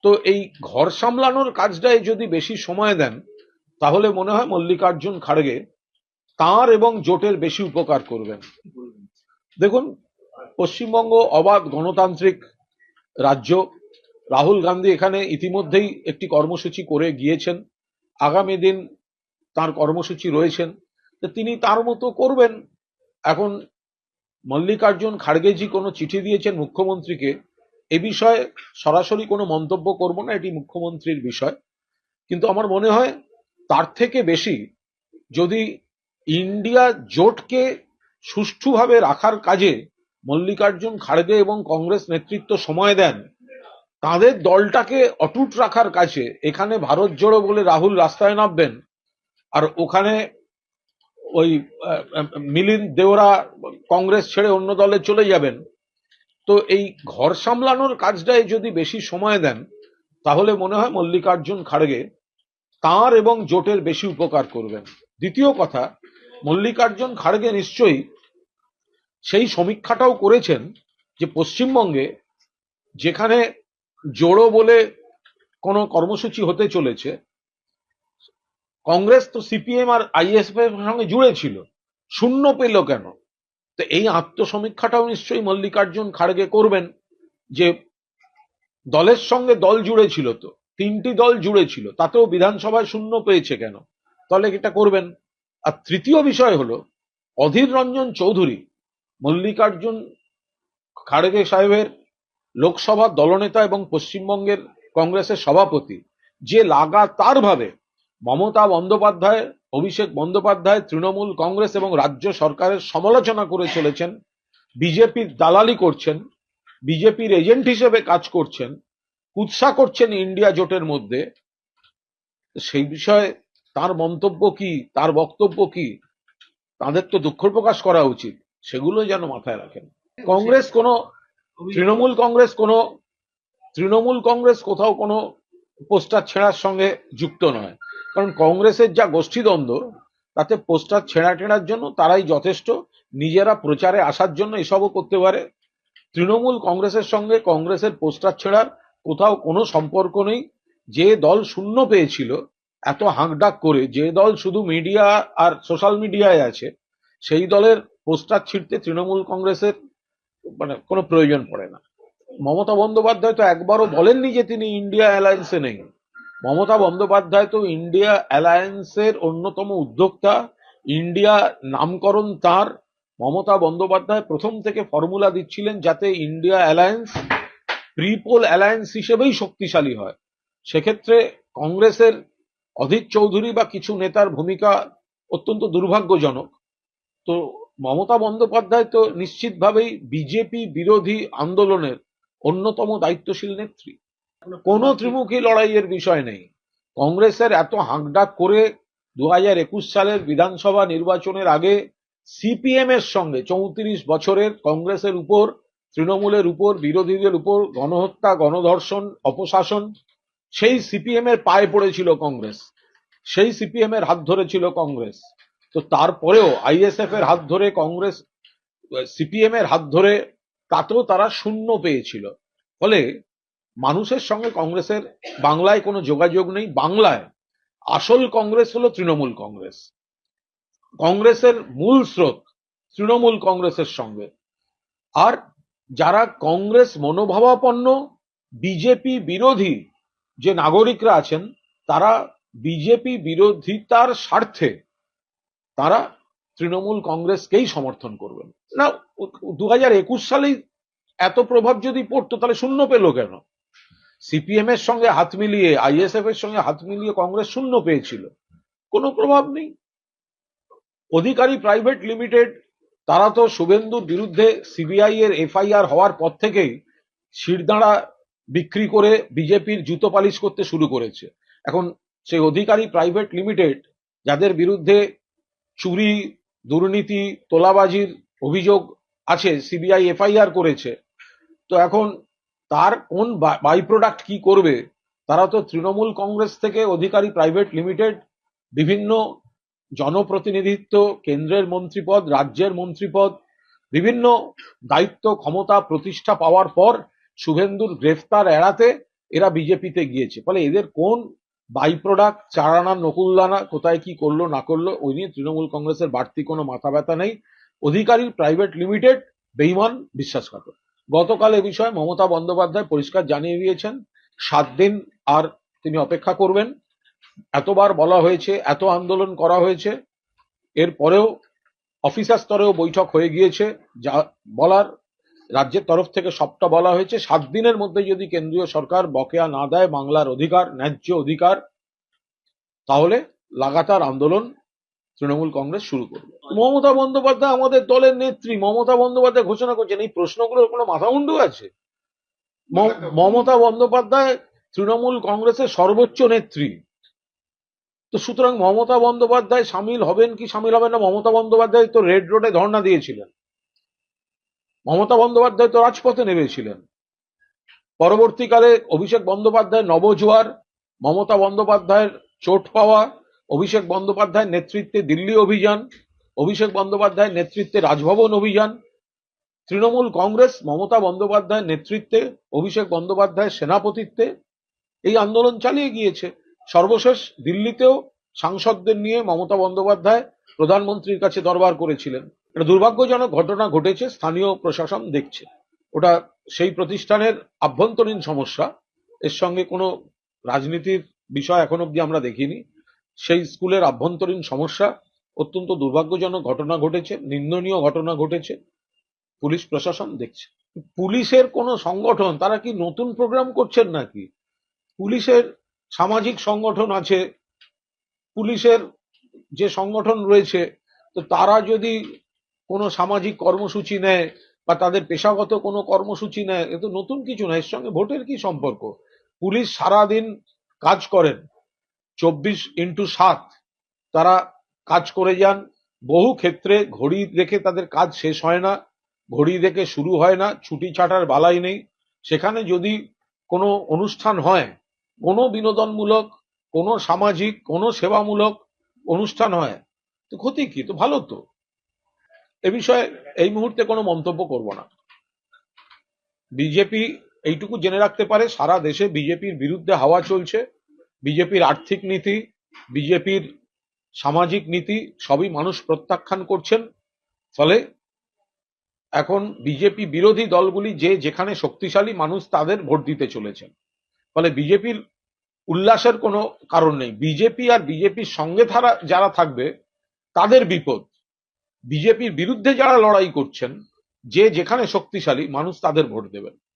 তো এই ঘর সামলানোর কাজটায় যদি বেশি সময় দেন তাহলে মনে হয় মল্লিকার্জুন খাড়গে তাঁর এবং জোটের বেশি উপকার করবেন। দেখুন, পশ্চিমবঙ্গ অবাধ গণতান্ত্রিক রাজ্য। রাহুল গান্ধী এখানে ইতিমধ্যেই একটি কর্মসূচি করে গিয়েছেন, আগামী দিন তার কর্মসূচি রয়েছেন, তো তিনি তার মতো করবেন। এখন মল্লিকার্জুন খাড়গেজি কোনো চিঠি দিয়েছেন মুখ্যমন্ত্রীকে, এ বিষয়ে সরাসরি কোনো মন্তব্য করব না, এটি মুখ্যমন্ত্রীর বিষয়। কিন্তু আমার মনে হয় তার থেকে বেশি যদি ইন্ডিয়া জোটকে সুষ্ঠুভাবে রাখার কাজে মল্লিকার্জুন খাড়গে এবং কংগ্রেস নেতৃত্ব সময় দেন, তাদের দলটাকে অটুট রাখার কাজে এখানে ভারত জোড়ো বলে রাহুল রাস্তায় নামবেন, আর ওখানে ওই মিলিন্দ দেওরা কংগ্রেস ছেড়ে অন্য দলে চলে যাবেন, তো এই ঘর সামলানোর কাজটায় যদি বেশি সময় দেন তাহলে মনে হয় মল্লিকার্জুন খাড়গে তাঁর এবং জোটের বেশি উপকার করবেন। দ্বিতীয় কথা, মল্লিকার্জুন খাড়গে নিশ্চয়ই সেই সমীক্ষাটাও করেছেন যে পশ্চিমবঙ্গে যেখানে জোড়ো বলে কোনো কর্মসূচি হতে চলেছে, কংগ্রেস তো সিপিএম আর আইএসএফ এর সঙ্গে জুড়ে ছিল, শূন্য পেল কেন? তো এই আত্মসমীক্ষাটাও নিশ্চয়ই মল্লিকার্জুন খাড়গে করবেন যে দলের সঙ্গে দল জুড়ে ছিল, তো তিনটি দল জুড়ে ছিল, তাতেও বিধানসভায় শূন্য পেয়েছে কেন, তাহলে এটা করবেন। আর তৃতীয় বিষয় হলো অধীর রঞ্জন চৌধুরী, মল্লিকার্জুন খাড়গে সাহেবের লোকসভা দলনেতা এবং পশ্চিমবঙ্গের কংগ্রেসের সভাপতি, যে লাগাতারভাবে মমতা বন্দ্যোপাধ্যায়, অভিষেক বন্দ্যোপাধ্যায়, তৃণমূল কংগ্রেস এবং রাজ্য সরকারের সমালোচনা করে চলেছেন, বিজেপির দালালি করছেন, বিজেপির এজেন্ট হিসেবে কাজ করছেন, কুৎসা করছেন ইন্ডিয়া জোটের মধ্যে, সেই বিষয়ে তার মন্তব্য কি, তার বক্তব্য কি, তাদের তো দুঃখ প্রকাশ করা উচিত, সেগুলো যেন মাথায় রাখেন। কংগ্রেস কোনো তৃণমূল কংগ্রেস কোথাও কোনো পোস্টার ছেঁড়ার সঙ্গে যুক্ত নয়, কারণ কংগ্রেসের যা গোষ্ঠীদ্বন্দ্ব, তাতে পোস্টার ছেঁড়া টেড়ার জন্য তারাই যথেষ্ট, নিজেরা প্রচারে আসার জন্য এসবও করতে পারে। তৃণমূল কংগ্রেসের সঙ্গে কংগ্রেসের পোস্টার ছেঁড়ার কোথাও কোনো সম্পর্ক নেই। যে দল শূন্য পেয়েছিল এত হাঁকডাক করে, যে দল শুধু মিডিয়া আর সোশ্যাল মিডিয়ায় আছে, সেই দলের পোস্টার ছিঁড়তে তৃণমূল কংগ্রেসের কোনো প্রয়োজন পড়ে না। মমতা বন্দ্যোপাধ্যায় তো একবারও বলেননি যে তিনি ইন্ডিয়া অ্যালায়েন্সে নেই। মমতা বন্দ্যোপাধ্যায় তো ইন্ডিয়া অ্যালায়েন্সের অন্যতম উদ্যোক্তা, ইন্ডিয়া নামকরণ তার। মমতা বন্দ্যোপাধ্যায় প্রথম থেকে ফর্মুলা দিচ্ছিলেন যাতে ইন্ডিয়া অ্যালায়েন্স প্রিপোল অ্যালায়েন্স হিসেবেই শক্তিশালী হয়। সেক্ষেত্রে কংগ্রেসের অধীর চৌধুরী বা কিছু নেতার ভূমিকা অত্যন্ত দুর্ভাগ্যজনক। তো মমতা বন্দ্যোপাধ্যায় তো নিশ্চিতভাবেই বিজেপি বিরোধী আন্দোলনের অন্যতম দায়িত্বশীল নেত্রী। কোনো ত্রিমুখী লড়াইয়ের বিষয় নেই। কংগ্রেসের এত হাঁকডাক করে 2021 সালের বিধানসভা নির্বাচনের আগে সিপিএম এর সঙ্গে 34 বছরের কংগ্রেসের উপর, তৃণমূলের উপর, বিরোধীদের উপর গণহত্যা, গণধর্ষণ, অপশাসন, সেই সিপিএম এর পায়ে পড়েছিল কংগ্রেস, সেই সিপিএম এর হাত ধরেছিল কংগ্রেস। তো তারপরেও আইএসএফ এর হাত ধরে কংগ্রেস, সিপিএম এর হাত ধরে, তাতেও তারা শূন্য পেয়েছিল। ফলে মানুষের সঙ্গে কংগ্রেসের বাংলায় কোনো যোগাযোগ নেই। বাংলায় আসল কংগ্রেস হলো তৃণমূল কংগ্রেস। কংগ্রেসের মূল স্রোত তৃণমূল কংগ্রেসের সঙ্গে। আর যারা কংগ্রেস মনোভাবাপন্ন বিজেপি বিরোধী যে নাগরিকরা আছেন, তারা বিজেপি বিরোধিতার স্বার্থে তারা তৃণমূল কংগ্রেসকেই সমর্থন করবেন না। 2021 সালেই এত প্রভাব যদি পড়তো তাহলে শূন্য পেল কেন? সিপিএম এর সঙ্গে হাত মিলিয়ে, আইএসএফ এর সঙ্গে হাত মিলিয়ে কংগ্রেস শূন্য পেয়েছিল, কোনো প্রভাব নেই। অধিকারী প্রাইভেট লিমিটেড, তারা তো শুভেন্দুর বিরুদ্ধে সিবিআই এর এফআইআর হওয়ার পর থেকেই শিরদাঁড়া বিক্রি করে বিজেপির জুতো পালিশ করতে শুরু করেছে। এখন সেই অধিকারী প্রাইভেট লিমিটেড, যাদের বিরুদ্ধে চুরি, দুর্নীতি, তোলাবাজির অভিযোগ আছে, সিবিআই এফআইআর করেছে, তো এখন তার কোন বাই প্রোডাক্ট কি করবে? তারা তো তৃণমূল কংগ্রেস থেকে অধিকারী প্রাইভেট লিমিটেড বিভিন্ন জনপ্রতিনিধিত্ব, কেন্দ্রের মন্ত্রীপদ, রাজ্যের মন্ত্রীপদ, বিভিন্ন দায়িত্ব ক্ষমতা প্রতিষ্ঠা পাওয়ার পর শুভেন্দুর গ্রেফতার এড়াতে এরা বিজেপিতে গিয়েছে। ফলে এদের কোন বাই প্রোডাক্ট, চারানা নকুলদানা কোথায় কি করলো না করলো ওই নিয়ে তৃণমূল কংগ্রেসের বাড়তি কোনো মাথা ব্যথা নেই। অধিকারী প্রাইভেট লিমিটেড, বেইমান, বিশ্বাসঘাতক। গতকাল এ বিষয়ে মমতা বন্দ্যোপাধ্যায় পরিষ্কার জানিয়ে দিয়েছেন 7 দিন আর তিনি অপেক্ষা করবেন। এতবার বলা হয়েছে, এত আন্দোলন করা হয়েছে, এরপরেও অফিসার স্তরেও বৈঠক হয়ে গিয়েছে, যা বলার রাজ্যের তরফ থেকে সবটা বলা হয়েছে। 7 দিনের মধ্যে যদি কেন্দ্রীয় সরকার বকেয়া না দেয় বাংলার অধিকার, ন্যায্য অধিকার, তাহলে লাগাতার আন্দোলন তৃণমূল কংগ্রেস শুরু করবে। মমতা বন্দ্যোপাধ্যায় আমাদের দলের নেত্রী, মমতা বন্দ্যোপাধ্যায় ঘোষণা করছেন, এই প্রশ্নগুলোর কোনো মাথামুন্ডু আছে? মমতা বন্দ্যোপাধ্যায় তৃণমূল কংগ্রেসের সর্বোচ্চ নেত্রী। তো সুতরাং মমতা বন্দ্যোপাধ্যায় সামিল হবেন কি সামিল হবেন না, মমতা বন্দ্যোপাধ্যায় তো রেড রোডে ধর্ণা দিয়েছিলেন, মমতা বন্দ্যোপাধ্যায় তো রাজপথে নেমেছিলেন। পরবর্তীকালে অভিষেক বন্দ্যোপাধ্যায় নবজোয়ার, মমতা বন্দ্যোপাধ্যায়ের চোট পাওয়া, অভিষেক বন্দ্যোপাধ্যায়ের নেতৃত্বে দিল্লি অভিযান, অভিষেক বন্দ্যোপাধ্যায়ের নেতৃত্বে রাজভবন অভিযান, তৃণমূল কংগ্রেস মমতা বন্দ্যোপাধ্যায়ের নেতৃত্বে, অভিষেক বন্দ্যোপাধ্যায়ের সেনাপতিত্বে এই আন্দোলন চালিয়ে গিয়েছে। সর্বশেষ দিল্লিতেও সাংসদদের নিয়ে মমতা বন্দ্যোপাধ্যায় প্রধানমন্ত্রীর কাছে দরবার করেছিলেন। একটা দুর্ভাগ্যজনক ঘটনা ঘটেছে, স্থানীয় প্রশাসন দেখছে, ওটা সেই প্রতিষ্ঠানের আভ্যন্তরীণ সমস্যা, এর সঙ্গে কোনো রাজনীতির বিষয় এখন অব্দি আমরা দেখিনি। সেই স্কুলের আভ্যন্তরীণ সমস্যা, অত্যন্ত দুর্ভাগ্যজনক ঘটনা ঘটেছে, নিন্দনীয় ঘটনা ঘটেছে, পুলিশ প্রশাসন দেখছে। পুলিশের কোনো সংগঠন, তারা কি নতুন প্রোগ্রাম করছেন নাকি? পুলিশের সামাজিক সংগঠন আছে, পুলিশের যে সংগঠন রয়েছে, তো তারা যদি কোনো সামাজিক কর্মসূচি নেয় বা তাদের পেশাগত কোনো কর্মসূচি নেয়, এ তো নতুন কিছু না, এর সঙ্গে ভোটের কি সম্পর্ক? পুলিশ সারাদিন কাজ করেন, 24x7 তারা কাজ করে যান। বহু ক্ষেত্রে ঘড়ি দেখে তাদের কাজ শেষ হয় না, ঘড়ি দেখে শুরু হয় না, ছুটি ছাটার বালাই নেই। সেখানে যদি কোনো অনুষ্ঠান হয়, কোনো বিনোদনমূলক, কোনো সামাজিক, কোনো সেবামূলক অনুষ্ঠান হয়, তো ক্ষতি কি? তো ভালো তো। এ বিষয়ে এই মুহূর্তে কোনো মন্তব্য করব না। বিজেপি এইটুকু জেনে রাখতে পারে, সারা দেশে বিজেপির বিরুদ্ধে হাওয়া চলছে। বিজেপির আর্থিক নীতি, বিজেপির সামাজিক নীতি সবই মানুষ প্রত্যাখ্যান করছেন। ফলে এখন বিজেপি বিরোধী দলগুলি যে যেখানে শক্তিশালী, মানুষ তাদের ভোট দিতে চলেছেন। ফলে বিজেপির উল্লাসের কোনো কারণ নেই। বিজেপি আর বিজেপির সঙ্গে যারা থাকবে তাদের বিপদ। বিজেপির বিরুদ্ধে যারা লড়াই করছেন, যে যেখানে শক্তিশালী, মানুষ তাদের ভোট দেবেন।